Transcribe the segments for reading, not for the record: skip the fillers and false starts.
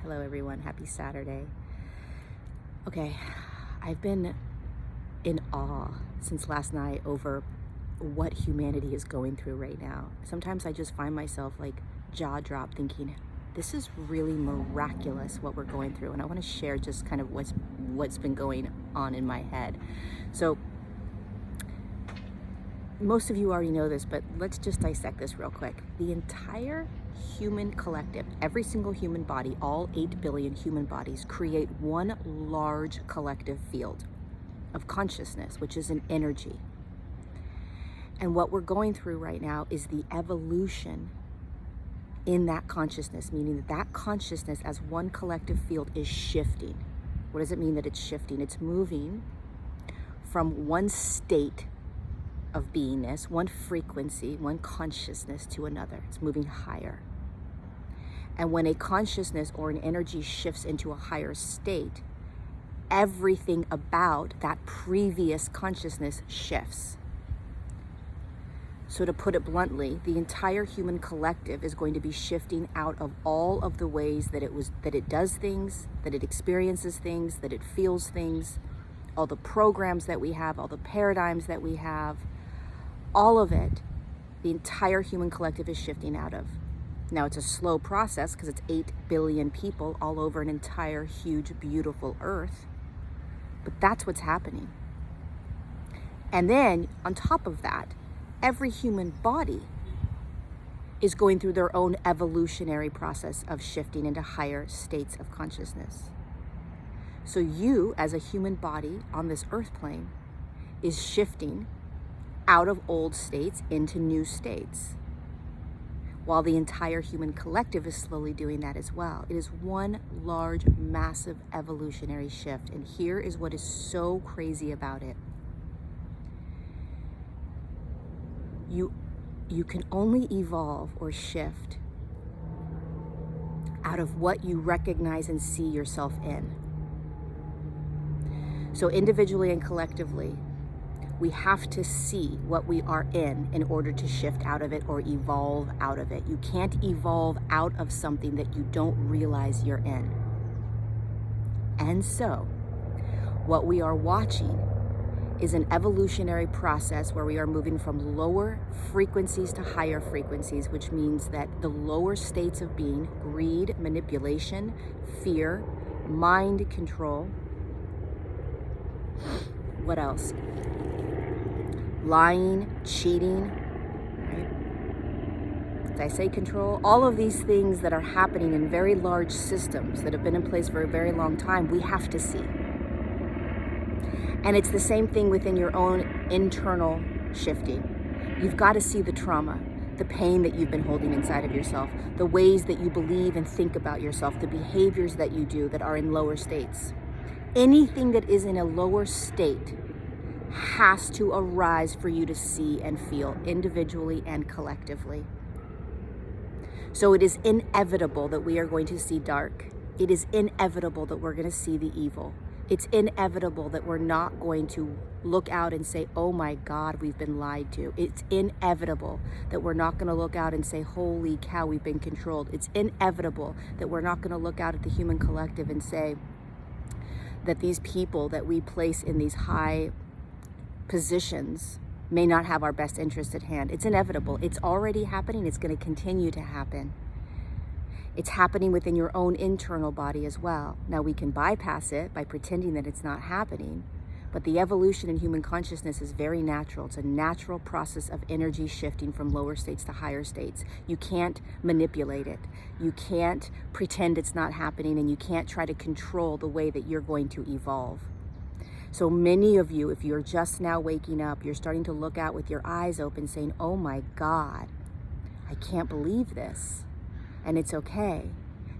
Hello everyone, happy Saturday. Okay, I've been in awe since last night over what humanity is going through right now. Sometimes I just find myself like jaw drop thinking, this is really miraculous what we're going through. And I want to share just kind of what's been going on in my head. So most of you already know this, but let's just dissect this real quick. The entire human collective, every single human body, all 8 billion human bodies create one large collective field of consciousness, which is an energy. And what we're going through right now is the evolution in that consciousness, meaning that that consciousness as one collective field is shifting. What does it mean that it's shifting? It's moving from one state of beingness, one frequency, one consciousness to another. It's moving higher. And when a consciousness or an energy shifts into a higher state, everything about that previous consciousness shifts. So to put it bluntly, the entire human collective is going to be shifting out of all of the ways that it does things, that it experiences things, that it feels things, all the programs that we have, all the paradigms that we have, all of it, the entire human collective is shifting out of. Now it's a slow process because it's 8 billion people all over an entire huge, beautiful earth. But that's what's happening. And then on top of that, every human body is going through their own evolutionary process of shifting into higher states of consciousness. So you, as a human body on this earth plane, is shifting out of old states into new states, while the entire human collective is slowly doing that as well. It is one large, massive evolutionary shift. And here is what is so crazy about it. You can only evolve or shift out of what you recognize and see yourself in. So individually and collectively, we have to see what we are in order to shift out of it or evolve out of it. You can't evolve out of something that you don't realize you're in. And so, what we are watching is an evolutionary process where we are moving from lower frequencies to higher frequencies, which means that the lower states of being, greed, manipulation, fear, mind control, what else? Lying, cheating, right? Did I say control? All of these things that are happening in very large systems that have been in place for a very long time, we have to see. And it's the same thing within your own internal shifting. You've got to see the trauma, the pain that you've been holding inside of yourself, the ways that you believe and think about yourself, the behaviors that you do that are in lower states. Anything that is in a lower state has to arise for you to see and feel individually and collectively. So it is inevitable that we are going to see dark. It is inevitable that we're going to see the evil. It's inevitable that we're not going to look out and say, oh my God, we've been lied to. It's inevitable that we're not going to look out and say, holy cow, we've been controlled. It's inevitable that we're not going to look out at the human collective and say that these people that we place in these high positions may not have our best interest at hand. It's inevitable. It's already happening. It's going to continue to happen. It's happening within your own internal body as well. Now we can bypass it by pretending that it's not happening, but the evolution in human consciousness is very natural. It's a natural process of energy shifting from lower states to higher states. You can't manipulate it. You can't pretend it's not happening, and you can't try to control the way that you're going to evolve. So many of you, if you're just now waking up, you're starting to look out with your eyes open saying, oh my God, I can't believe this. And it's okay,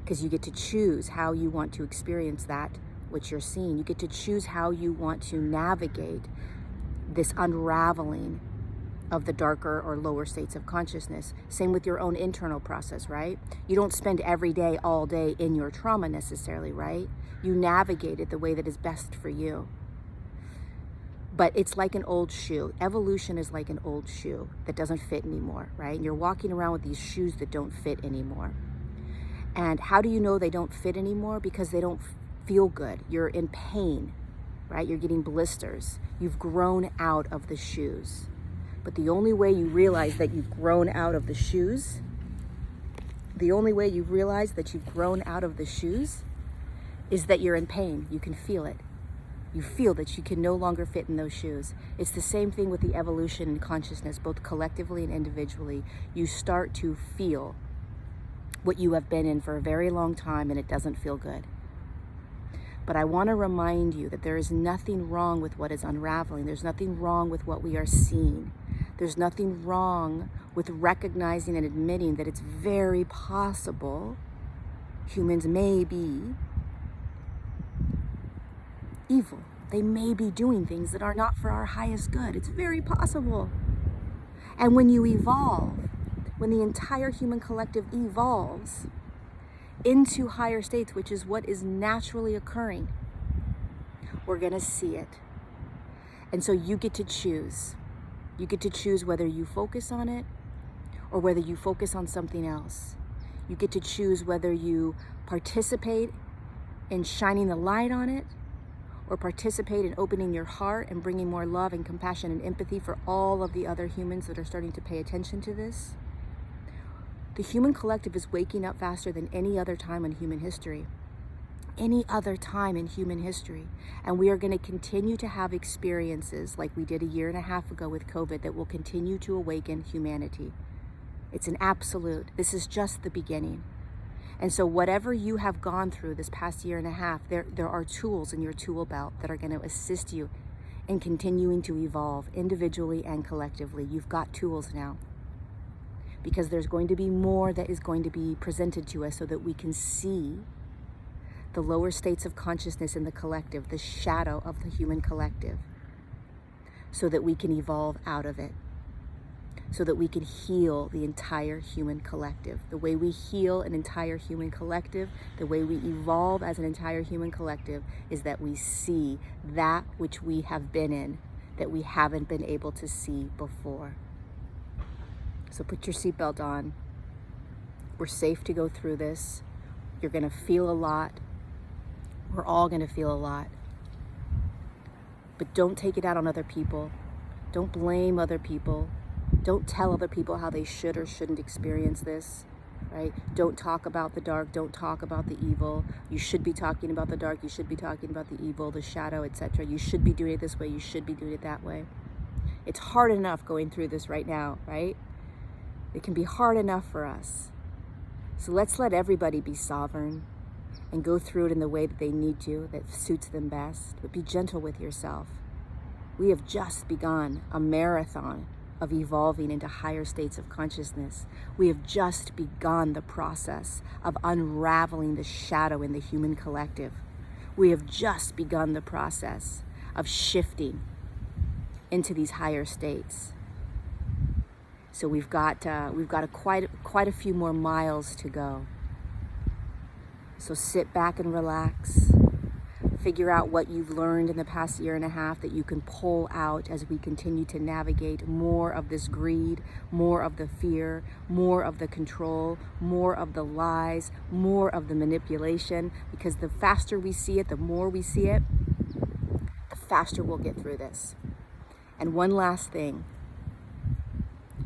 because you get to choose how you want to experience that, what you're seeing. You get to choose how you want to navigate this unraveling of the darker or lower states of consciousness. Same with your own internal process, right? You don't spend every day, all day in your trauma necessarily, right? You navigate it the way that is best for you. But it's like an old shoe. Evolution is like an old shoe that doesn't fit anymore, right? And you're walking around with these shoes that don't fit anymore. And how do you know they don't fit anymore? Because they don't feel good. You're in pain, right? You're getting blisters. You've grown out of the shoes. But the only way you realize that you've grown out of the shoes, is that you're in pain. You can feel it. You feel that you can no longer fit in those shoes. It's the same thing with the evolution in consciousness, both collectively and individually. You start to feel what you have been in for a very long time, and it doesn't feel good. But I want to remind you that there is nothing wrong with what is unraveling. There's nothing wrong with what we are seeing. There's nothing wrong with recognizing and admitting that it's very possible humans may be evil. They may be doing things that are not for our highest good. It's very possible. And when you evolve, when the entire human collective evolves into higher states, which is what is naturally occurring, we're going to see it. And so you get to choose. You get to choose whether you focus on it or whether you focus on something else. You get to choose whether you participate in shining the light on it or participate in opening your heart and bringing more love and compassion and empathy for all of the other humans that are starting to pay attention to this. The human collective is waking up faster than any other time in human history. Any other time in human history. And we are going to continue to have experiences like we did a year and a half ago with COVID that will continue to awaken humanity. It's an absolute. This is just the beginning. And so whatever you have gone through this past year and a half, there are tools in your tool belt that are going to assist you in continuing to evolve individually and collectively. You've got tools now. Because there's going to be more that is going to be presented to us so that we can see the lower states of consciousness in the collective, the shadow of the human collective, so that we can evolve out of it, so that we can heal the entire human collective. The way we heal an entire human collective, the way we evolve as an entire human collective, is that we see that which we have been in, that we haven't been able to see before. So put your seatbelt on. We're safe to go through this. You're going to feel a lot. We're all going to feel a lot. But don't take it out on other people. Don't blame other people. Don't tell other people how they should or shouldn't experience this, right? Don't talk about the dark. Don't talk about the evil. You should be talking about the dark. You should be talking about the evil, the shadow, etc. You should be doing it this way. You should be doing it that way. It's hard enough going through this right now, right? It can be hard enough for us. So let's let everybody be sovereign and go through it in the way that they need to, that suits them best. But be gentle with yourself. We have just begun a marathon of evolving into higher states of consciousness. We have just begun the process of unraveling the shadow in the human collective. We have just begun the process of shifting into these higher states. So we've got quite a few more miles to go. So sit back and relax. Figure out what you've learned in the past year and a half that you can pull out as we continue to navigate more of this greed, more of the fear, more of the control, more of the lies, more of the manipulation. Because the faster we see it, the more we see it, the faster we'll get through this. And one last thing.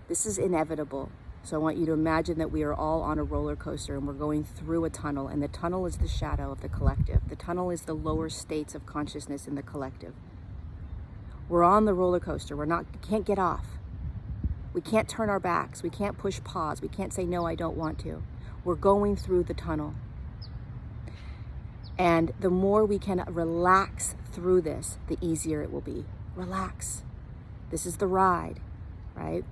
This is inevitable. So I want you to imagine that we are all on a roller coaster and we're going through a tunnel, and the tunnel is the shadow of the collective. The tunnel is the lower states of consciousness in the collective. We're on the roller coaster. Can't get off. We can't turn our backs. We can't push pause. We can't say, no, I don't want to. We're going through the tunnel. And the more we can relax through this, the easier it will be. Relax. This is the ride, right?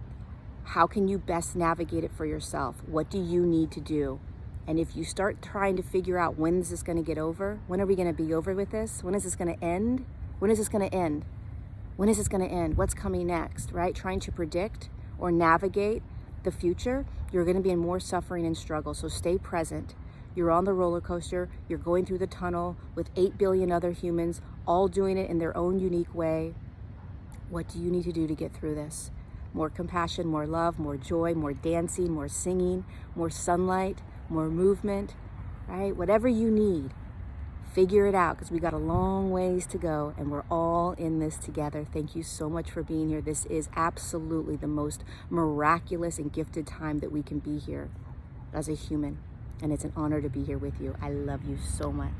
How can you best navigate it for yourself? What do you need to do? And if you start trying to figure out when is this going to get over? When are we going to be over with this? When is this going to end? When is this going to end? When is this going to end? What's coming next, right? Trying to predict or navigate the future, you're going to be in more suffering and struggle. So stay present. You're on the roller coaster. You're going through the tunnel with 8 billion other humans, all doing it in their own unique way. What do you need to do to get through this? More compassion, more love, more joy, more dancing, more singing, more sunlight, more movement, right? Whatever you need, figure it out, because we got a long ways to go and we're all in this together. Thank you so much for being here. This is absolutely the most miraculous and gifted time that we can be here as a human. And it's an honor to be here with you. I love you so much.